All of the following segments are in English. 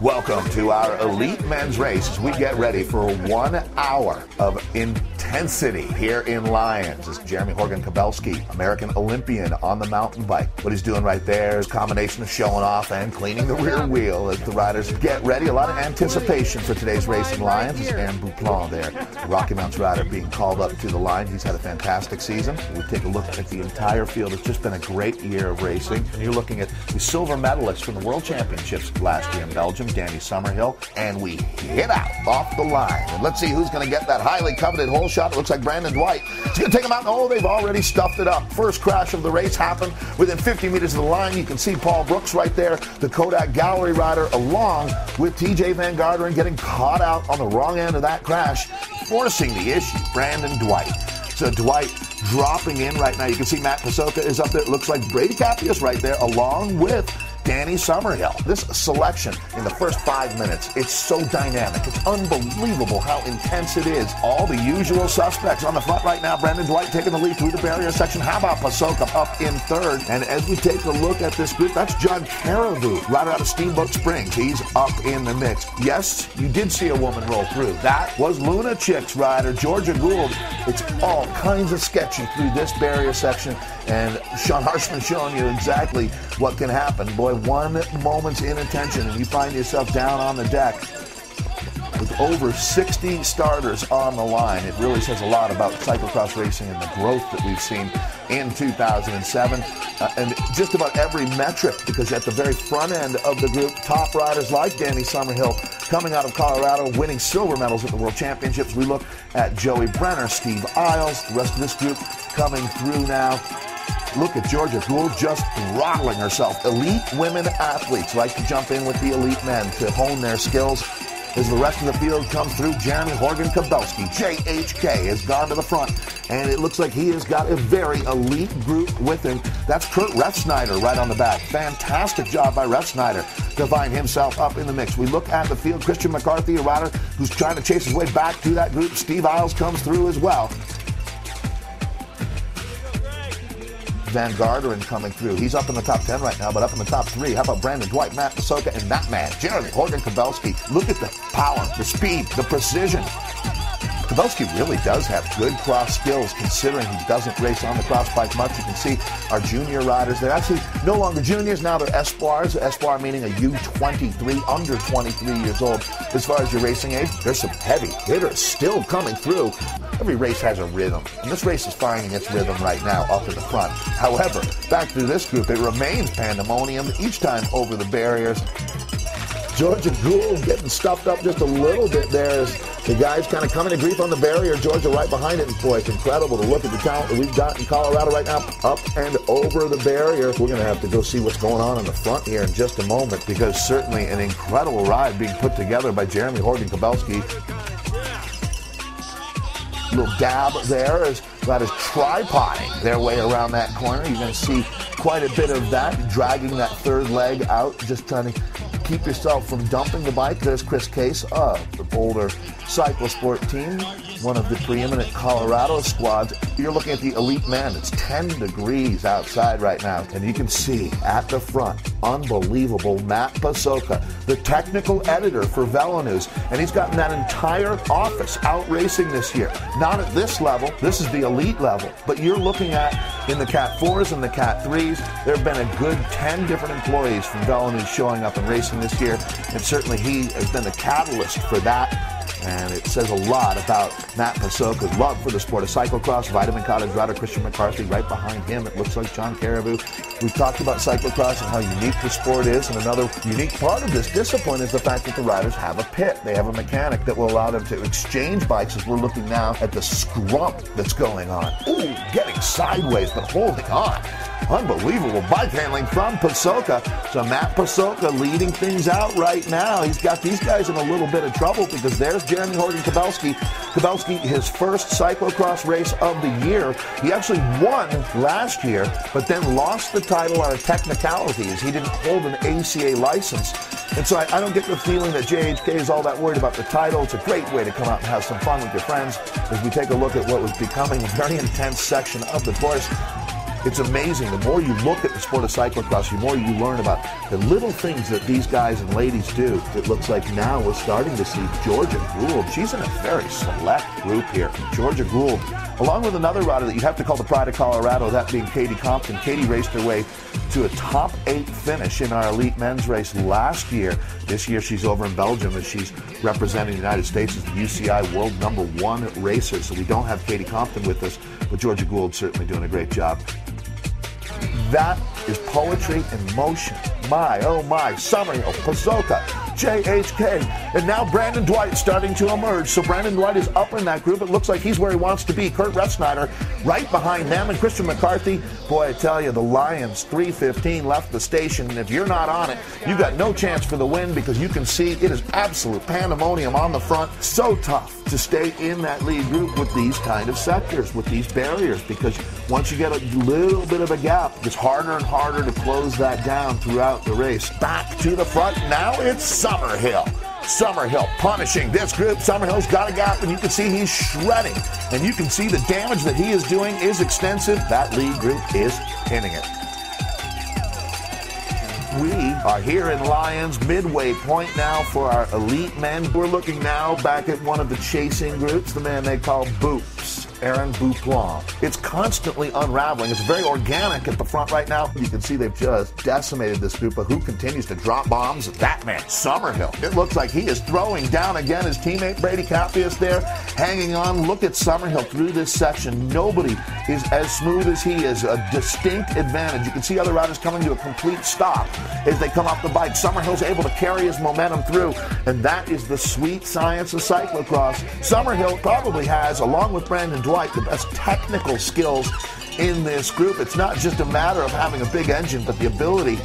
Welcome to our elite men's race as we get ready for 1 hour of intensity here in Lyons. This is Jeremy Horgan-Kabelski, American Olympian on the mountain bike. What he's doing right there is a combination of showing off and cleaning the rear wheel as the riders get ready. A lot of anticipation for today's race in Lyons. This is Aaron Bouplon there, the Rocky Mounts rider being called up to the line. He's had a fantastic season. We take a look at the entire field. It's just been a great year of racing. And you're looking at the silver medalist from the World Championships last year in Belgium, Danny Summerhill, and we hit out off the line. And let's see who's going to get that highly coveted hole shot. It looks like Brandon Dwight. It's going to take him out. Oh, they've already stuffed it up. First crash of the race happened within 50 meters of the line. You can see Paul Brooks right there, the Kodak Gallery rider, along with TJ Van Garderen getting caught out on the wrong end of that crash, forcing the issue. Brandon Dwight. So Dwight dropping in right now. You can see Matt Pasoka is up there. It looks like Brady Capias right there, along with Danny Summerhill. This selection in the first 5 minutes, it's so dynamic. It's unbelievable how intense it is. All the usual suspects on the front right now. Brandon Dwight taking the lead through the barrier section. How about Pasoka up in third? And as we take a look at this group, that's John Caribou, right out of Steamboat Springs. He's up in the mix. Yes, you did see a woman roll through. That was Luna Chick's rider, Georgia Gould. It's all kinds of sketchy through this barrier section. And Sean Harshman showing you exactly what can happen. Boy, one moment's inattention and you find yourself down on the deck with over 60 starters on the line. It really says a lot about cyclocross racing and the growth that we've seen in 2007. And just about every metric, because at the very front end of the group, top riders like Danny Summerhill coming out of Colorado, winning silver medals at the World Championships. We look at Joey Brenner, Steve Isles, the rest of this group coming through now. Look at Georgia Gould just throttling herself. Elite women athletes like to jump in with the elite men to hone their skills. As the rest of the field comes through, Jeremy Horgan-Kabelski, JHK, has gone to the front. And it looks like he has got a very elite group with him. That's Kurt Refsnyder right on the back. Fantastic job by Refsnyder to find himself up in the mix. We look at the field. Christian McCarthy, a rider who's trying to chase his way back to that group. Steve Isles comes through as well. Van Garderen coming through. He's up in the top 10 right now, but up in the top 3. How about Brandon Dwight, Matt Pasoka, and that man, Jeremy Horgan-Kabelski. Look at the power, the speed, the precision. Kabelski really does have good cross skills, considering he doesn't race on the cross bike much. You can see our junior riders. They're actually no longer juniors. Now they're Espoirs. Espoir meaning a U23, under 23 years old. As far as your racing age, there's some heavy hitters still coming through. Every race has a rhythm, and this race is finding its rhythm right now up at the front. However, back to this group, it remains pandemonium each time over the barriers. Georgia Gould getting stuffed up just a little bit there as the guys kind of coming to grief on the barrier. Georgia right behind it. And boy, it's incredible to look at the talent that we've got in Colorado right now up and over the barrier. We're going to have to go see what's going on in the front here in just a moment, because certainly an incredible ride being put together by Jeremy Horgan-Kabelski. Little dab there as riders tripoding their way around that corner. You're going to see quite a bit of that, dragging that third leg out, just trying to keep yourself from dumping the bike. There's Chris Case of the Boulder Cyclosport team, one of the preeminent Colorado squads. You're looking at the elite men. It's 10 degrees outside right now, and you can see at the front, unbelievable Matt Pasoka, the technical editor for Velo News, and he's gotten that entire office out racing this year. Not at this level. This is the elite level, but you're looking at in the Cat 4s and the Cat 3s, there have been a good 10 different employees from Velo News showing up and racing this year, and certainly he has been the catalyst for that. And it says a lot about Matt Pasoka's love for the sport of cyclocross. Vitamin Cottage rider Christian McCarthy right behind him. It looks like John Caribou. We've talked about cyclocross and how unique the sport is. And another unique part of this discipline is the fact that the riders have a pit. They have a mechanic that will allow them to exchange bikes, as we're looking now at the scrump that's going on. Ooh, getting sideways, but holding on. Unbelievable bike handling from Pasoka. So Matt Pasoka leading things out right now. He's got these guys in a little bit of trouble, because there's Jeremy Horgan-Kabelski. Kabelski, his first cyclocross race of the year. He actually won last year, but then lost the title on a technicality as he didn't hold an ACA license. And so I don't get the feeling that JHK is all that worried about the title. It's a great way to come out and have some fun with your friends as we take a look at what was becoming a very intense section of the course. It's amazing. The more you look at the sport of cyclocross, the more you learn about the little things that these guys and ladies do. It looks like now we're starting to see Georgia Gould. She's in a very select group here. Georgia Gould, along with another rider that you have to call the pride of Colorado, that being Katie Compton. Katie raced her way to a top 8 finish in our elite men's race last year. This year she's over in Belgium as she's representing the United States as the UCI world #1 racer. So we don't have Katie Compton with us, but Georgia Gould certainly doing a great job. That is poetry in motion. My, oh my, Summerhill, Pazoka, JHK, and now Brandon Dwight starting to emerge. So Brandon Dwight is up in that group. It looks like he's where he wants to be. Kurt Refsnyder right behind them, and Christian McCarthy. Boy, I tell you, the Lions, 3:15 left the station, and if you're not on it, you got no chance for the win because you can see it is absolute pandemonium on the front. So tough to stay in that lead group with these kind of sectors, with these barriers, because once you get a little bit of a gap, it's harder and harder to close that down throughout the race. Back to the front, now it's Summerhill. Summerhill punishing this group. Summerhill's got a gap, and you can see he's shredding. And you can see the damage that he is doing is extensive. That lead group is pinning it. We are here in Lyons, midway point now for our elite men. We're looking now back at one of the chasing groups, the man they call Boops, Aaron Bouplon. It's constantly unraveling. It's very organic at the front right now. You can see they've just decimated this group, but who continues to drop bombs? That man, Summerhill. It looks like he is throwing down again. His teammate Brady Cappius there hanging on. Look at Summerhill through this section. Nobody is as smooth as he is. A distinct advantage. You can see other riders coming to a complete stop as they come off the bike. Summerhill's able to carry his momentum through, and that is the sweet science of cyclocross. Summerhill probably has, along with Brandon Dwight, the best technical skills in this group. It's not just a matter of having a big engine, but the ability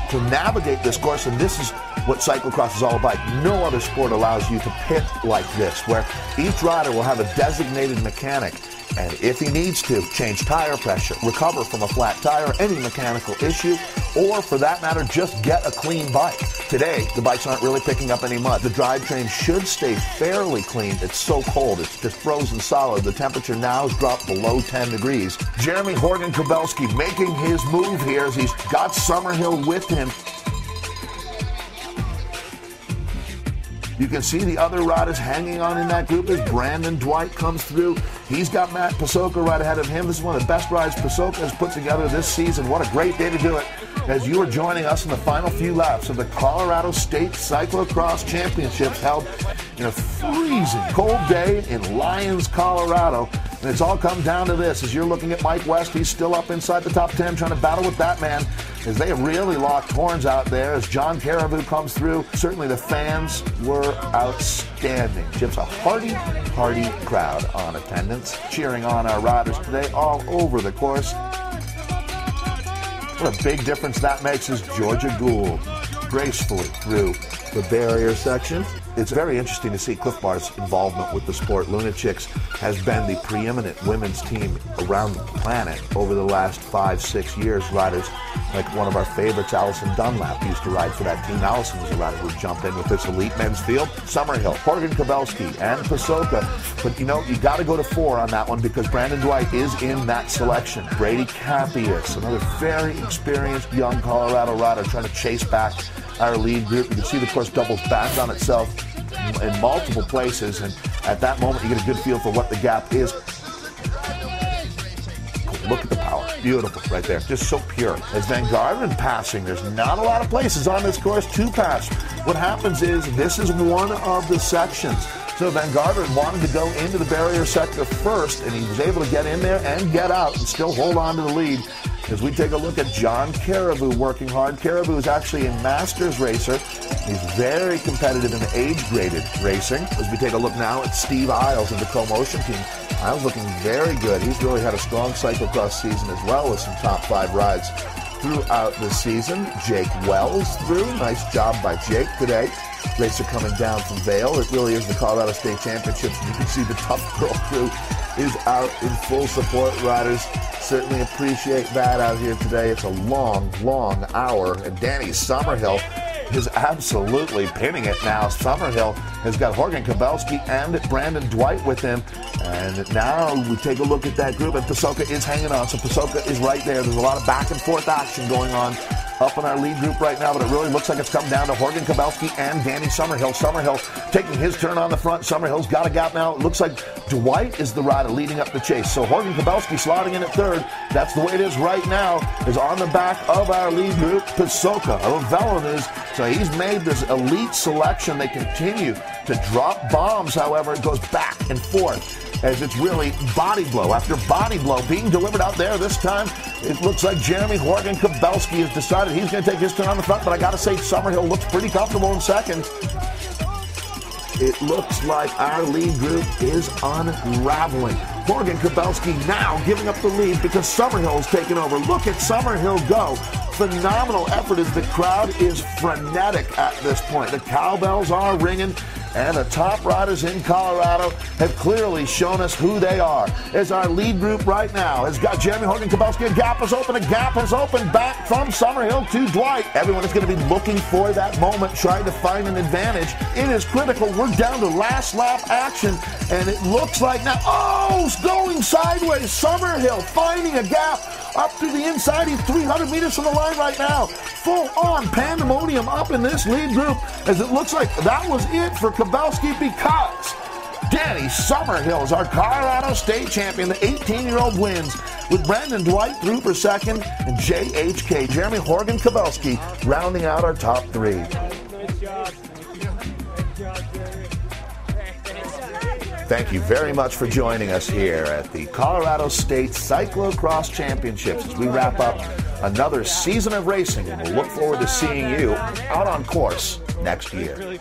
to navigate this course, and this is what cyclocross is all about. No other sport allows you to pit like this, where each rider will have a designated mechanic, and if he needs to, change tire pressure, recover from a flat tire, any mechanical issue, or for that matter, just get a clean bike. Today, the bikes aren't really picking up any mud. The drivetrain should stay fairly clean. It's so cold, it's just frozen solid. The temperature now has dropped below 10 degrees. Jeremy Horgan-Kabelski making his move here as he's got Summerhill with him. You can see the other riders hanging on in that group as Brandon Dwight comes through. He's got Matt Pasoka right ahead of him. This is one of the best rides Pasoka has put together this season. What a great day to do it as you are joining us in the final few laps of the Colorado State Cyclocross Championships held in a freezing cold day in Lyons, Colorado. And it's all come down to this. As you're looking at Mike West, he's still up inside the top 10 trying to battle with that man as they have really locked horns out there as John Caribou comes through. Certainly the fans were outstanding. Just a hearty crowd on attendance, cheering on our riders today all over the course. What a big difference that makes as Georgia Gould gracefully through the barrier section. It's very interesting to see Cliff Bar's involvement with the sport. Luna Chicks has been the preeminent women's team around the planet over the last 5-6 years. Riders like one of our favorites, Allison Dunlap, used to ride for that team. Allison was a rider who jumped in with this elite men's field. Summerhill, Horgan-Kabelski, and Pasoka. But you know, you got to go to 4 on that one because Brandon Dwight is in that selection. Brady Cappius, another very experienced young Colorado rider trying to chase back our lead group. You can see the course doubles back on itself in multiple places, and at that moment you get a good feel for what the gap is. Look at the power. Beautiful right there. Just so pure. As Van Garderen passing, there's not a lot of places on this course to pass. What happens is this is one of the sections. So Van Garderen wanted to go into the barrier sector first, and he was able to get in there and get out and still hold on to the lead. As we take a look at John Caribou working hard. Caribou is actually a Masters racer. He's very competitive in the age-graded racing. As we take a look now at Steve Isles of the Co-Motion team. Isles looking very good. He's really had a strong cyclocross season as well as some top 5 rides throughout the season. Jake Wells through. Nice job by Jake today. Racer coming down from Vail. It really is the Colorado State Championships. And you can see the Tough Girl crew is out in full support. Riders certainly appreciate that out here today. It's a long hour. And Danny Summerhill is absolutely pinning it now. Summerhill has got Horgan Kabelski and Brandon Dwight with him. And now we take a look at that group, and Pasoka is hanging on. So Pasoka is right there. There's a lot of back and forth action going on up in our lead group right now, but it really looks like it's come down to Horgan Kabelski and Danny Summerhill. Summerhill taking his turn on the front. Summerhill's got a gap now. It looks like Dwight is the rider leading up the chase. So Horgan Kabelski slotting in at third. That's the way it is right now, is on the back of our lead group. Pasoka of Velonews. So he's made this elite selection. They continue to drop bombs, however. It goes back and forth as it's really body blow after body blow being delivered out there. This time, it looks like Jeremy Horgan Kabelski has decided he's going to take his turn on the front, but I got to say, Summerhill looks pretty comfortable in second. It looks like our lead group is unraveling. Horgan Kabelski now giving up the lead because Summerhill is taking over. Look at Summerhill go. Phenomenal effort as the crowd is frenetic at this point. The cowbells are ringing, and the top riders in Colorado have clearly shown us who they are. As our lead group right now has got Jeremy Horgan Kabelski. A gap is open back from Summerhill to Dwight. Everyone is going to be looking for that moment, trying to find an advantage. It is critical. We're down to last lap action, and it looks like now, it's going sideways. Summerhill finding a gap up to the inside. He's 300 meters from the line right now. Full-on pandemonium up in this lead group, as it looks like that was it for Kabelski, because Danny Summerhill is our Colorado State champion. The 18-year-old wins, with Brandon Dwight through for second and JHK, Jeremy Horgan Kabelski, rounding out our top three. Thank you very much for joining us here at the Colorado State Cyclocross Championships as we wrap up another season of racing, and we'll look forward to seeing you out on course next year.